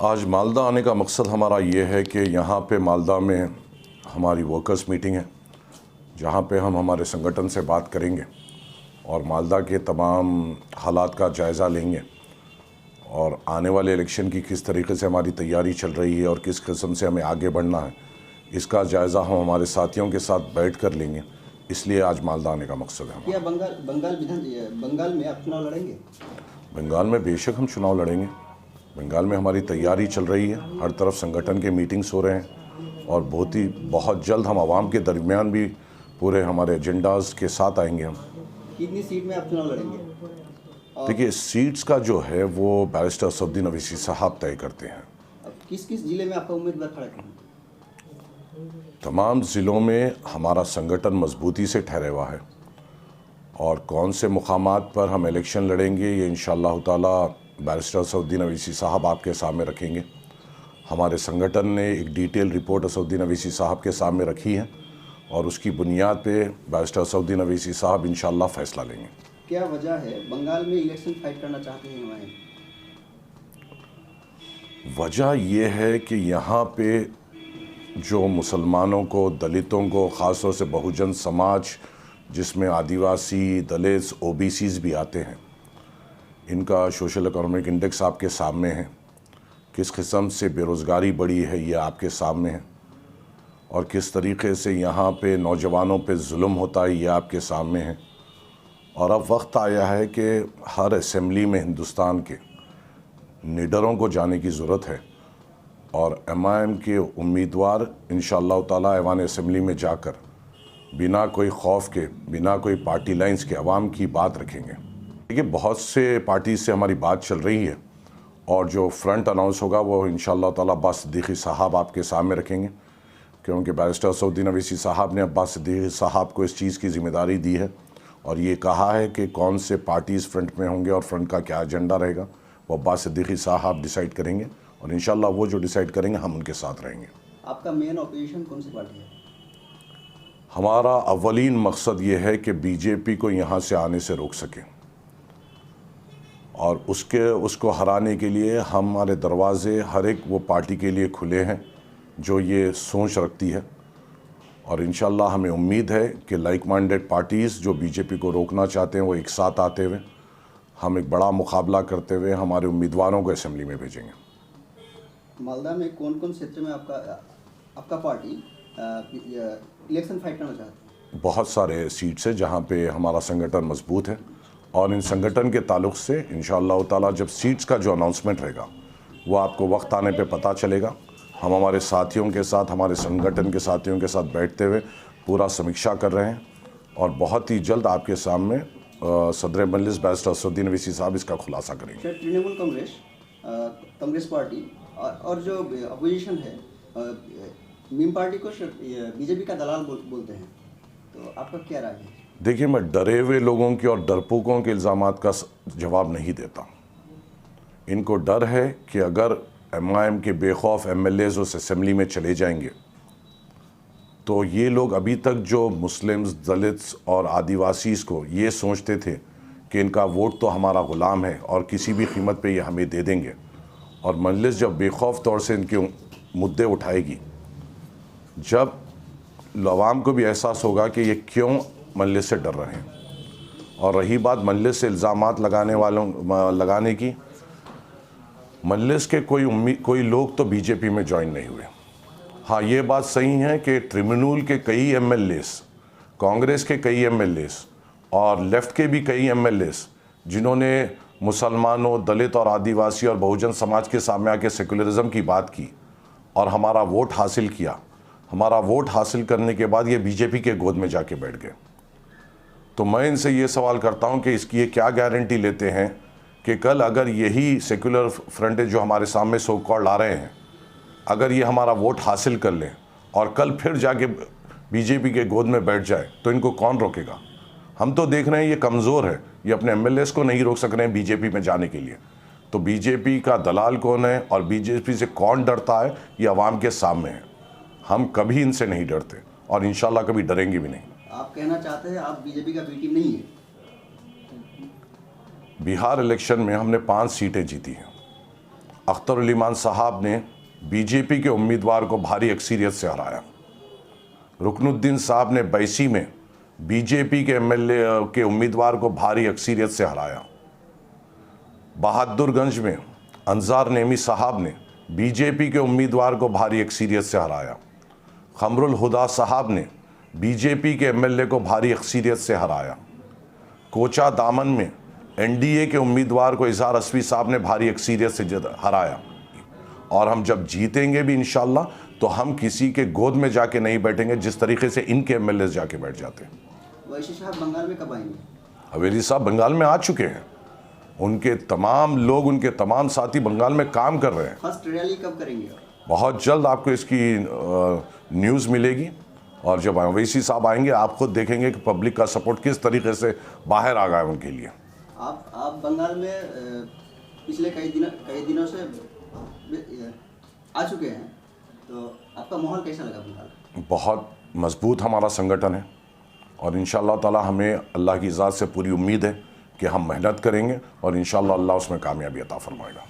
आज मालदा आने का मकसद हमारा ये है कि यहाँ पे मालदा में हमारी वर्कर्स मीटिंग है, जहाँ पे हम हमारे संगठन से बात करेंगे और मालदा के तमाम हालात का जायज़ा लेंगे और आने वाले इलेक्शन की किस तरीके से हमारी तैयारी चल रही है और किस किस्म से हमें आगे बढ़ना है, इसका जायज़ा हम हमारे साथियों के साथ बैठ कर लेंगे। इसलिए आज मालदा आने का मकसद है। क्या बंगाल में आप चुनाव लड़ेंगे? बंगाल में बेशक हम चुनाव लड़ेंगे। बंगाल में हमारी तैयारी चल रही है, हर तरफ संगठन के मीटिंग्स हो रहे हैं और बहुत जल्द हम आवाम के दरमियान भी पूरे हमारे एजेंडाज़ के साथ आएंगे। हम कितनी सीट में आप चुनाव लड़ेंगे? देखिए, सीट्स का जो है वो बैरिस्टर असदुद्दीन अवैसी साहब तय करते हैं। किस किस ज़िले में आपका उम्मीदवार खड़ा करेंगे? तमाम ज़िलों में हमारा संगठन मजबूती से ठहरा हुआ है और कौन से मुकामात पर हम इलेक्शन लड़ेंगे ये इंशाअल्लाह ताला बैरिस्टर असदुद्दीन अवैसी साहब आपके सामने रखेंगे। हमारे संगठन ने एक डिटेल रिपोर्ट असदुद्दीन अवैसी साहब के सामने रखी है और उसकी बुनियाद पे बैरिस्टर असदुद्दीन अवैसी साहब इंशाअल्लाह फ़ैसला लेंगे। क्या वजह है बंगाल में इलेक्शन फाइट करना चाहते हैं हमारे? वजह यह है कि यहाँ पे जो मुसलमानों को, दलितों को, ख़ास तौर से बहुजन समाज जिसमें आदिवासी, दलित, ओबीसीज़ भी आते हैं, इनका सोशल इकोनॉमिक इंडेक्स आपके सामने है। किस किस्म से बेरोज़गारी बढ़ी है ये आपके सामने है और किस तरीके से यहाँ पे नौजवानों पे जुल्म होता है ये आपके सामने है। और अब वक्त आया है कि हर असेंबली में हिंदुस्तान के लीडरों को जाने की ज़रूरत है और एमआईएम के उम्मीदवार इंशाअल्लाह ताला ऐवान असेंबली में जाकर बिना कोई खौफ के, बिना कोई पार्टी लाइंस के अवाम की बात रखेंगे। देखिए, बहुत से पार्टी से हमारी बात चल रही है और जो फ्रंट अनाउंस होगा वो इंशाअल्लाह ताला अब्बास सिद्दीकी साहब आपके सामने रखेंगे, क्योंकि बैरिस्टर असदुद्दीन अवैसी साहब ने अब्बास सिद्दीकी साहब को इस चीज़ की ज़िम्मेदारी दी है और ये कहा है कि कौन से पार्टीज़ फ्रंट में होंगे और फ्रंट का क्या एजेंडा रहेगा वो अब्बास सिद्दीकी साहब डिसाइड करेंगे और इंशाअल्लाह वो जो डिसाइड करेंगे हम उनके साथ रहेंगे। आपका मेन ऑपोजिशन कौन सी पार्टी है? हमारा अव्वलीन मकसद ये है कि बीजेपी को यहाँ से आने से रोक सकें और उसको हराने के लिए हमारे दरवाज़े हर एक वो पार्टी के लिए खुले हैं जो ये सोच रखती है और इंशाअल्लाह हमें उम्मीद है कि लाइक माइंडेड पार्टीज़ जो बीजेपी को रोकना चाहते हैं वो एक साथ आते हुए हम एक बड़ा मुकाबला करते हुए हमारे उम्मीदवारों को असेंबली में भेजेंगे। मालदा में कौन कौन क्षेत्र में आपका पार्टी इलेक्शन फाइट करना चाहती है? बहुत सारे सीट्स है जहाँ पे हमारा संगठन मजबूत है और इन संगठन के ताल्लुक़ से इंशाअल्लाह ताला जब सीट्स का जो अनाउंसमेंट रहेगा वो आपको वक्त आने पे पता चलेगा। हम हमारे साथियों के साथ, हमारे संगठन के साथियों के साथ बैठते हुए पूरा समीक्षा कर रहे हैं और बहुत ही जल्द आपके सामने सदर मजलिस बैरिस्टर असदुद्दीन अवैसी साहब इसका खुलासा करेंगे। तृणमूल कांग्रेस पार्टी और जो अपोजिशन है मीम पार्टी को बीजेपी का दलाल बोलते हैं, तो आपका क्या राय है? देखिए, मैं डरे हुए लोगों की और डरपोकों के इल्ज़ामात का जवाब नहीं देता। इनको डर है कि अगर एमआईएम के बेखौफ एमएलएज़ उस असेंबली में चले जाएंगे तो ये लोग अभी तक जो मुस्लिम्स, दलित्स और आदिवासीज़ को ये सोचते थे कि इनका वोट तो हमारा ग़ुलाम है और किसी भी कीमत पे ये हमें दे देंगे, और मजलिस जब बेखौफ तौर से इनके मुद्दे उठाएगी, जब अवाम को भी एहसास होगा कि ये क्यों मजलिस से डर रहे हैं। और रही बात मजलिस से इल्ज़ामात लगाने की, मजलिस के कोई लोग तो बीजेपी में ज्वाइन नहीं हुए। हाँ, ये बात सही है कि तृणमूल के कई एमएलएस, कांग्रेस के कई एमएलएस और लेफ़्ट के भी कई एमएलएस जिन्होंने मुसलमानों, दलित और आदिवासी और बहुजन समाज के सामने आके सेकुलरिज्म की बात की और हमारा वोट हासिल किया, हमारा वोट हासिल करने के बाद ये बीजेपी के गोद में जाके बैठ गए। तो मैं इनसे ये सवाल करता हूँ कि इसकी ये क्या गारंटी लेते हैं कि कल अगर यही सेकुलर फ्रंट जो हमारे सामने सो कॉल्ड आ रहे हैं, अगर ये हमारा वोट हासिल कर लें और कल फिर जाके बीजेपी के गोद में बैठ जाए तो इनको कौन रोकेगा? हम तो देख रहे हैं ये कमज़ोर है, ये अपने एमएलएस को नहीं रोक सक रहे हैं बीजेपी में जाने के लिए। तो बीजेपी का दलाल कौन है और बीजेपी से कौन डरता है, ये अवाम के सामने है। हम कभी इनसे नहीं डरते और इंशाल्लाह कभी डरेंगे भी नहीं। आप कहना चाहते हैं आप बीजेपी का बी टीम नहीं है? बिहार इलेक्शन में हमने 5 सीटें जीती हैं अख्तर ईमान साहब ने बीजेपी के उम्मीदवार को भारी अक्सरियत से हराया। रुकनुद्दीन साहब ने बैसी में बीजेपी के एमएलए के उम्मीदवार को भारी अक्सरियत से हराया। बहादुरगंज में अंजार नेमी साहब ने बीजेपी के उम्मीदवार को भारी अक्सरियत से हराया। खमरुल हुदा साहब ने बीजेपी के एमएलए को भारी अक्सरियत से हराया। कोचा दामन में एनडीए के उम्मीदवार को इजहार असवी साहब ने भारी अक्सरियत से हराया। और हम जब जीतेंगे भी इंशाल्लाह तो हम किसी के गोद में जाके नहीं बैठेंगे जिस तरीके से इनके एमएलए जाके बैठ जाते हैं। वैसे साहब बंगाल में कब आएंगे? हवेली साहब बंगाल में आ चुके हैं। उनके तमाम लोग, उनके तमाम साथी बंगाल में काम कर रहे हैं। फर्स्ट रैली कब करेंगे? बहुत जल्द आपको इसकी न्यूज़ मिलेगी। और जब अवैसी साहब आएंगे आप खुद देखेंगे कि पब्लिक का सपोर्ट किस तरीके से बाहर आ गया है उनके लिए। आप बंगाल में पिछले कई दिनों से आ चुके हैं, तो आपका माहौल कैसा लगा बंगाल? बहुत मजबूत हमारा संगठन है और इंशाअल्लाह ताला हमें अल्लाह की इजाज़त से पूरी उम्मीद है कि हम मेहनत करेंगे और इंशाअल्लाह अल्लाह उसमें कामयाबी अता फरमाएगा।